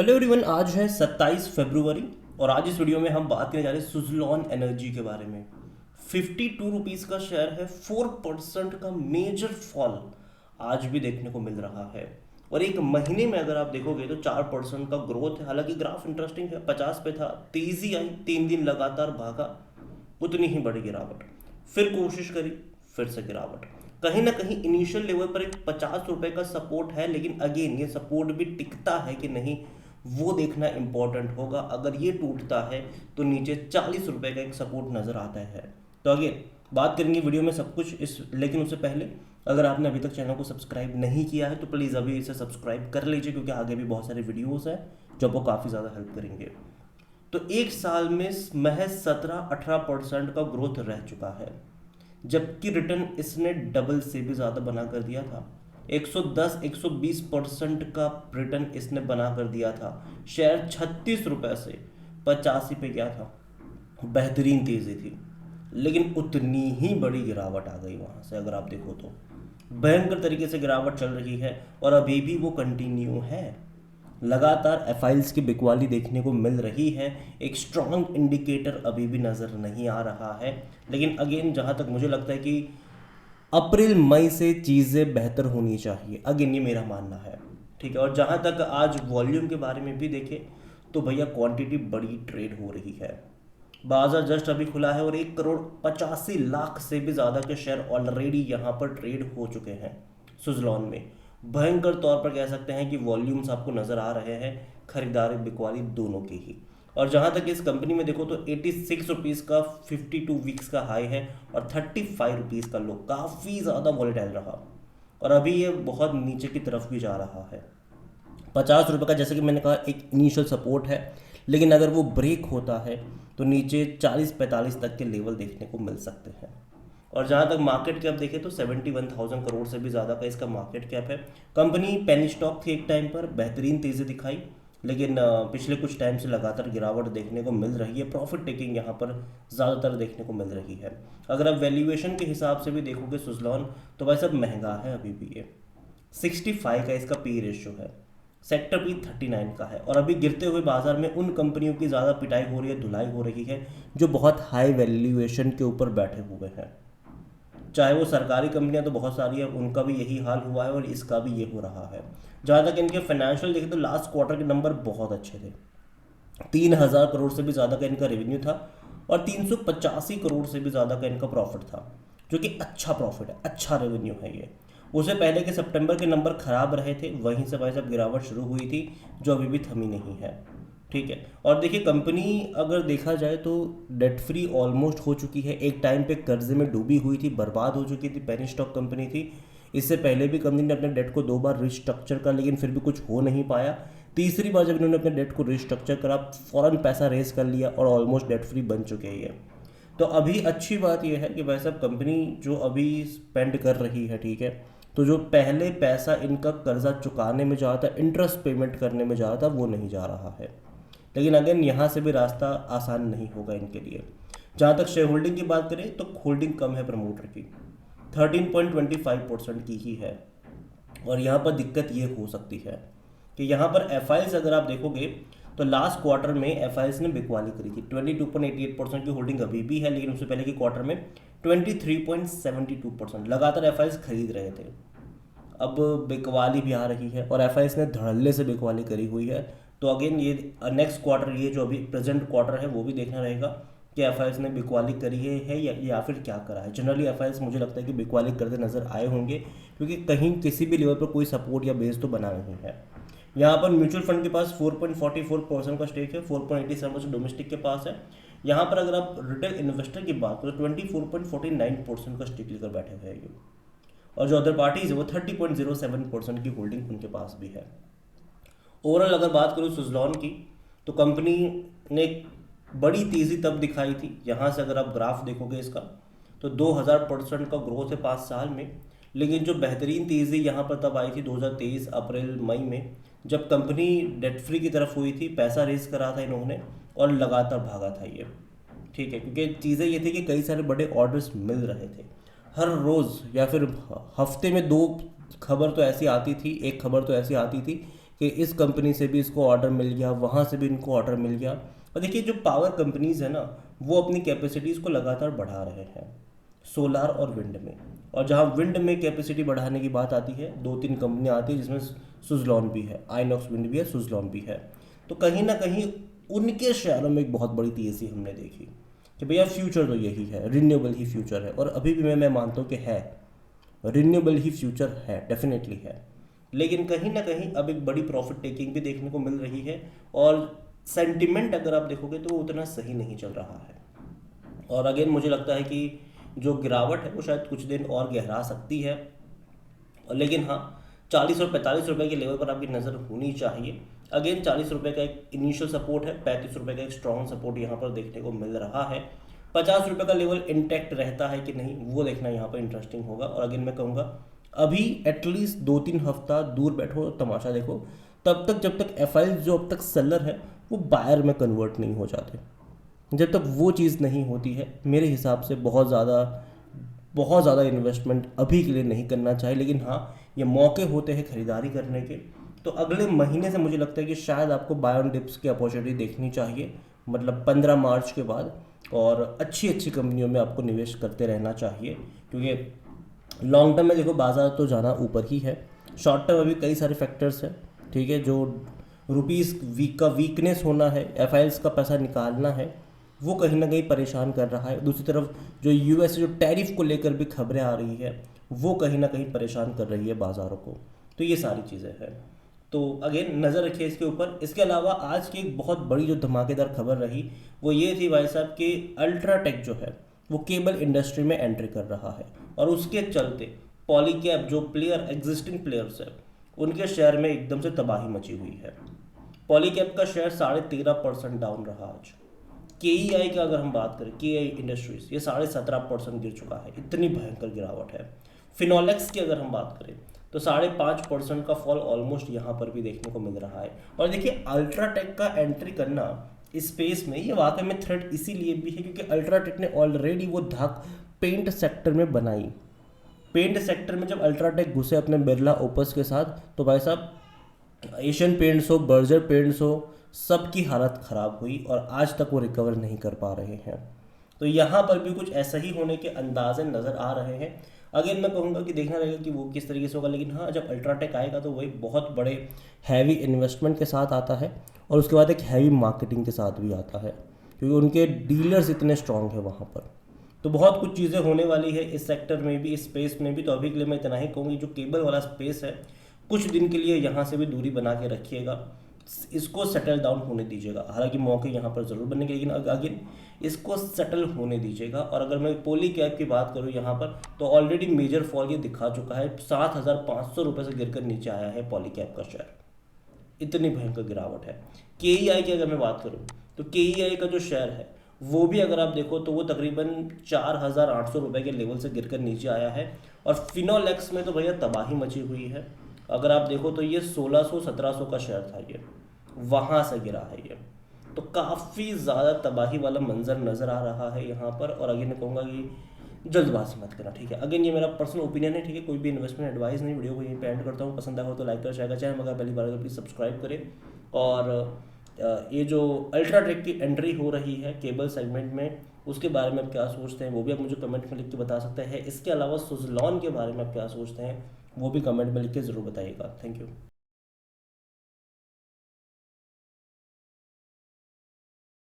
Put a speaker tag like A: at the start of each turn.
A: Hello everyone, आज है 27 फरवरी और आज इस वीडियो में हम बात करने जा रहे हैं सुजलॉन एनर्जी के बारे में। 52 रुपीज़ का शेयर है, 4% का मेजर फॉल आज भी देखने को मिल रहा है। और एक महीने में अगर आप देखोगे तो 4% का ग्रोथ है। हालांकि ग्राफ इंटरेस्टिंग है, 50 पे था, तेजी आई, 3 दिन लगातार भागा, उतनी ही बड़ी गिरावट, फिर कोशिश करी, फिर से गिरावट। कहीं ना कहीं इनिशियल लेवल पर एक 50 रुपए का सपोर्ट है, लेकिन अगेन ये सपोर्ट भी टिकता है कि नहीं वो देखना इंपॉर्टेंट होगा। अगर ये टूटता है तो नीचे 40 रुपए का एक सपोर्ट नजर आता है। तो अगेन बात करेंगे वीडियो में सब कुछ इस, लेकिन उससे पहले अगर आपने अभी तक चैनल को सब्सक्राइब नहीं किया है तो प्लीज़ अभी इसे सब्सक्राइब कर लीजिए, क्योंकि आगे भी बहुत सारे वीडियोस हैं जो आपको काफ़ी ज़्यादा हेल्प करेंगे। तो एक साल में महज 17-18% का ग्रोथ रह चुका है, जबकि रिटर्न इसने डबल से भी ज़्यादा बना कर दिया था। 110-120% का रिटर्न इसने बना कर दिया था। शेयर 36 रुपये से 85 पे गया था, बेहतरीन तेज़ी थी, लेकिन उतनी ही बड़ी गिरावट आ गई वहाँ से। अगर आप देखो तो भयंकर तरीके से गिरावट चल रही है और अभी भी वो कंटिन्यू है। लगातार एफआईल्स की बिकवाली देखने को मिल रही है। एक स्ट्रॉन्ग इंडिकेटर अभी भी नज़र नहीं आ रहा है, लेकिन अगेन जहाँ तक मुझे लगता है कि अप्रैल मई से चीज़ें बेहतर होनी चाहिए, अगेन ये मेरा मानना है। ठीक है। और जहाँ तक आज वॉल्यूम के बारे में भी देखें तो भैया क्वांटिटी बड़ी ट्रेड हो रही है। बाजार जस्ट अभी खुला है और 1,85,00,000 से भी ज़्यादा के शेयर ऑलरेडी यहाँ पर ट्रेड हो चुके हैं सुजलॉन में। भयंकर तौर पर कह सकते हैं कि वॉल्यूम्स आपको नज़र आ रहे हैं, खरीदारी बिकवाली दोनों की ही। और जहाँ तक इस कंपनी में देखो तो 86 रुपीज़ का 52 वीक्स का हाई है और 35 रुपीज़ का लो, काफ़ी ज़्यादा वॉलेटाइल रहा और अभी ये बहुत नीचे की तरफ भी जा रहा है। 50 रुपये का जैसे कि मैंने कहा एक इनिशियल सपोर्ट है, लेकिन अगर वो ब्रेक होता है तो नीचे 40-45 तक के लेवल देखने को मिल सकते हैं। और जहाँ तक मार्केट कैप देखें तो 71,000 करोड़ से भी ज़्यादा का इसका मार्केट कैप है। कंपनी पेनी स्टॉक थी एक टाइम पर, बेहतरीन तेज़ी दिखाई, लेकिन पिछले कुछ टाइम से लगातार गिरावट देखने को मिल रही है। प्रॉफिट टेकिंग यहाँ पर ज़्यादातर देखने को मिल रही है। अगर आप वैल्यूएशन के हिसाब से भी देखोगे सुजलॉन तो भाई सब महंगा है अभी भी। ये 65 का इसका पी रेशियो है, सेक्टर भी 39 का है। और अभी गिरते हुए बाजार में उन कंपनियों की ज़्यादा पिटाई हो रही है, धुलाई हो रही है जो बहुत हाई वैल्यूएशन के ऊपर बैठे हुए हैं। चाहे वो सरकारी कंपनियां तो बहुत सारी है, उनका भी यही हाल हुआ है और इसका भी ये हो रहा है। जहाँ तक इनके फाइनेंशियल देखें तो लास्ट क्वार्टर के नंबर बहुत अच्छे थे। 3,000 करोड़ से भी ज़्यादा का इनका रेवेन्यू था और 385 करोड़ से भी ज़्यादा का इनका प्रॉफिट था, जो कि अच्छा प्रॉफिट है, अच्छा रेवेन्यू है ये। उससे पहले के सितंबर के नंबर खराब रहे थे, वहीं से भाई साहब गिरावट शुरू हुई थी जो अभी भी थमी नहीं है। ठीक है। और देखिए कंपनी अगर देखा जाए तो डेट फ्री ऑलमोस्ट हो चुकी है। एक टाइम पे कर्जे में डूबी हुई थी, बर्बाद हो चुकी थी, पेनी स्टॉक कंपनी थी। इससे पहले भी कंपनी ने अपने डेट को 2 बार रिस्ट्रक्चर कर, लेकिन फिर भी कुछ हो नहीं पाया। तीसरी बार जब इन्होंने अपने डेट को रिस्ट्रक्चर करा, फौरन पैसा रेज कर लिया और ऑलमोस्ट डेट फ्री बन चुके हैं ये। तो अभी अच्छी बात यह है कि भाई साहब कंपनी जो अभी स्पेंड कर रही है, ठीक है, तो जो पहले पैसा इनका कर्जा चुकाने में जा रहा था, इंटरेस्ट पेमेंट करने में जा रहा था, वो नहीं जा रहा है। लेकिन अगेन यहाँ से भी रास्ता आसान नहीं होगा इनके लिए। जहाँ तक शेयर होल्डिंग की बात करें तो होल्डिंग कम है प्रमोटर की, 13.25% की ही है। और यहाँ पर दिक्कत ये हो सकती है कि यहाँ पर एफ अगर आप देखोगे तो लास्ट क्वार्टर में एफ ने बिकवाली करी थी। 22.88% की होल्डिंग अभी भी है, लेकिन उससे पहले के क्वार्टर में 23.72% लगातार एफ खरीद रहे थे। अब बिकवाली भी आ रही है और एफ ने धड़ल्ले से बिकवाली करी हुई है। तो अगेन ये नेक्स्ट क्वार्टर, ये जो अभी प्रेजेंट क्वार्टर है वो भी देखना रहेगा कि एफ ने बिकवाली करी है या फिर क्या करा है। जनरली एफ मुझे लगता है कि बिकवाली करते नजर आए होंगे, क्योंकि कहीं किसी भी लेवल पर कोई सपोर्ट या बेस तो बना नहीं है। यहाँ पर म्यूचुअल फंड के पास 4.44% का स्टेक है, 4.87% डोमेस्टिक के पास है। यहाँ पर अगर आप रिटेल इन्वेस्टर की बात करें 24.49% का स्टेक लेकर बैठे हुए हैं ये। और जो अदर पार्टीज है वो 30.07% की होल्डिंग उनके पास भी है। ओवरऑल अगर बात करूँ सुजलॉन की तो कंपनी ने बड़ी तेज़ी तब दिखाई थी, यहाँ से अगर आप ग्राफ देखोगे इसका तो 2000% का ग्रोथ है 5 साल में। लेकिन जो बेहतरीन तेज़ी यहाँ पर तब आई थी 2023 अप्रैल मई में, जब कंपनी डेट फ्री की तरफ हुई थी, पैसा रेज करा था इन्होंने और लगातार भागा था ये। ठीक है, क्योंकि चीज़ें ये थी कि कई सारे बड़े ऑर्डर्स मिल रहे थे हर रोज़, या फिर हफ्ते में 2 खबर तो ऐसी आती थी, एक खबर तो ऐसी आती थी कि इस कंपनी से भी इसको ऑर्डर मिल गया, वहाँ से भी इनको ऑर्डर मिल गया। और देखिए जो पावर कंपनीज़ है ना, वो अपनी कैपेसिटीज़ को लगातार बढ़ा रहे हैं सोलार और विंड में। और जहाँ विंड में कैपेसिटी बढ़ाने की बात आती है, 2-3 कंपनियाँ आती है जिसमें सुजलॉन भी है, आइनॉक्स विंड भी है, सुजलॉन भी है। तो कहीं ना कहीं उनके शेयरों में एक बहुत बड़ी तेज़ी हमने देखी कि भैया फ्यूचर तो यही है, रिन्यूएबल ही फ्यूचर है। और अभी भी मैं मानता हूँ कि है, रिन्यूएबल ही फ्यूचर है, डेफिनेटली है। लेकिन कहीं ना कहीं अब एक बड़ी प्रॉफिट टेकिंग भी देखने को मिल रही है, और सेंटिमेंट अगर आप देखोगे तो वो उतना सही नहीं चल रहा है। और अगेन मुझे लगता है कि जो गिरावट है वो शायद कुछ दिन और गहरा सकती है। लेकिन हाँ, 40 और 45 रुपए के लेवल पर आपकी नज़र होनी चाहिए। अगेन 40 रुपये का एक इनिशियल सपोर्ट है, 35 रुपये का एक स्ट्रॉन्ग सपोर्ट यहाँ पर देखने को मिल रहा है। 50 रुपये का लेवल इंटैक्ट रहता है कि नहीं, वो देखना यहाँ पर इंटरेस्टिंग होगा। और अगेन मैं कहूँगा अभी एटलीस्ट 2-3 हफ्ता दूर बैठो, तमाशा देखो, तब तक जब तक एफआई जो अब तक सेलर है वो बायर में कन्वर्ट नहीं हो जाते। जब तक वो चीज़ नहीं होती है, मेरे हिसाब से बहुत ज़्यादा इन्वेस्टमेंट अभी के लिए नहीं करना चाहिए। लेकिन हाँ, ये मौके होते हैं खरीदारी करने के। तो अगले महीने से मुझे लगता है कि शायद आपको बाय ऑन डिप्स की अपॉर्चुनिटी देखनी चाहिए, मतलब 15 मार्च के बाद। और अच्छी अच्छी कंपनियों में आपको निवेश करते रहना चाहिए, क्योंकि लॉन्ग टर्म में देखो बाजार तो जाना ऊपर ही है। शॉर्ट टर्म अभी कई सारे फैक्टर्स हैं, ठीक है, जो रुपीज़ का वीकनेस होना है, एफ का पैसा निकालना है, वो कहीं ना कहीं परेशान कर रहा है। दूसरी तरफ जो यूएस जो टैरिफ को लेकर भी खबरें आ रही है, वो कहीं ना कहीं परेशान कर रही है बाज़ारों को। तो ये सारी चीज़ें हैं, तो अगेन नज़र रखिए इसके ऊपर। इसके अलावा आज की एक बहुत बड़ी जो धमाकेदार खबर रही वो ये थी भाई साहब कि अल्ट्राटेक जो है वो केबल इंडस्ट्री में एंट्री कर रहा है। और उसके चलते पॉलीकैब जो प्लेयर एग्जिस्टिंग प्लेयर्स है उनके शेयर में एकदम से तबाही मची हुई है। पॉलीकैब का शेयर 13.5% डाउन रहा आज। केईआई का अगर हम बात करें, केईआई इंडस्ट्रीज, ये 17.5% गिर चुका है, इतनी भयंकर गिरावट है। फिनोलेक्स की अगर हम बात करें तो 5.5% का फॉल ऑलमोस्ट यहाँ पर भी देखने को मिल रहा है। और देखिए अल्ट्राटेक का एंट्री करना इस स्पेस में ये वाकई में थ्रेट इसीलिए भी है क्योंकि अल्ट्राटेक ने ऑलरेडी वो धाक पेंट सेक्टर में बनाई। पेंट सेक्टर में जब अल्ट्राटेक घुसे अपने बिरला ओपस के साथ, तो भाई साहब एशियन पेंट्स हो, बर्जर पेंट्स हो, सबकी हालत ख़राब हुई और आज तक वो रिकवर नहीं कर पा रहे हैं। तो यहाँ पर भी कुछ ऐसा ही होने के अंदाजे नज़र आ रहे हैं। अगेन मैं कहूँगा कि देखना रहेगा कि वो किस तरीके से होगा। लेकिन हाँ, जब अल्ट्राटेक आएगा तो वही बहुत बड़े हैवी इन्वेस्टमेंट के साथ आता है और उसके बाद एक हैवी मार्केटिंग के साथ भी आता है, क्योंकि उनके डीलर्स इतने स्ट्रॉन्ग है वहाँ पर। तो बहुत कुछ चीज़ें होने वाली है इस सेक्टर में भी, इस स्पेस में भी। तो अभी के लिए मैं इतना ही कहूँगी, जो केबल वाला स्पेस है कुछ दिन के लिए यहाँ से भी दूरी बना के रखिएगा, इसको सेटल डाउन होने दीजिएगा। हालांकि मौके यहाँ पर ज़रूर बनेंगे, लेकिन अगेन इसको सेटल होने दीजिएगा। और अगर मैं पोली कैप की बात करूँ यहाँ पर, तो ऑलरेडी मेजर फॉल ये दिखा चुका है, 7,500 रुपये से गिरकर नीचे आया है पॉली कैप का शेयर, इतनी भयंकर गिरावट है। केईआई की अगर मैं बात करूँ तो केईआई का जो शेयर है वो भी अगर आप देखो तो वो तकरीबन 4,800 रुपये के लेवल से गिरकर नीचे आया है। और फिनोलेक्स में तो भैया तबाही मची हुई है। अगर आप देखो तो ये 1600-1700 का शेयर था, ये वहाँ से गिरा है ये। तो काफ़ी ज़्यादा तबाही वाला मंजर नज़र आ रहा है यहाँ पर। और अगेन मैं कहूँगा कि जल्दबाजी मत करना, ठीक है। अगेन ये मेरा पर्सनल ओपिनियन है, ठीक है, कोई भी इन्वेस्टमेंट एडवाइस नहीं। वीडियो को यहीं पे एंड करता हूँ। पसंद आया हो तो लाइक कर, शेयर कर, चैनल अगर पहली बार तो प्लीज़ सब्सक्राइब करें। और ये जो अल्ट्राटेक की एंट्री हो रही है केबल सेगमेंट में, उसके बारे में आप क्या सोचते हैं वो भी आप मुझे कमेंट में लिख के बता सकते हैं। इसके अलावा सुजलॉन के बारे में आप क्या सोचते हैं वो भी कमेंट में लिख के ज़रूर बताइएगा। Thank you.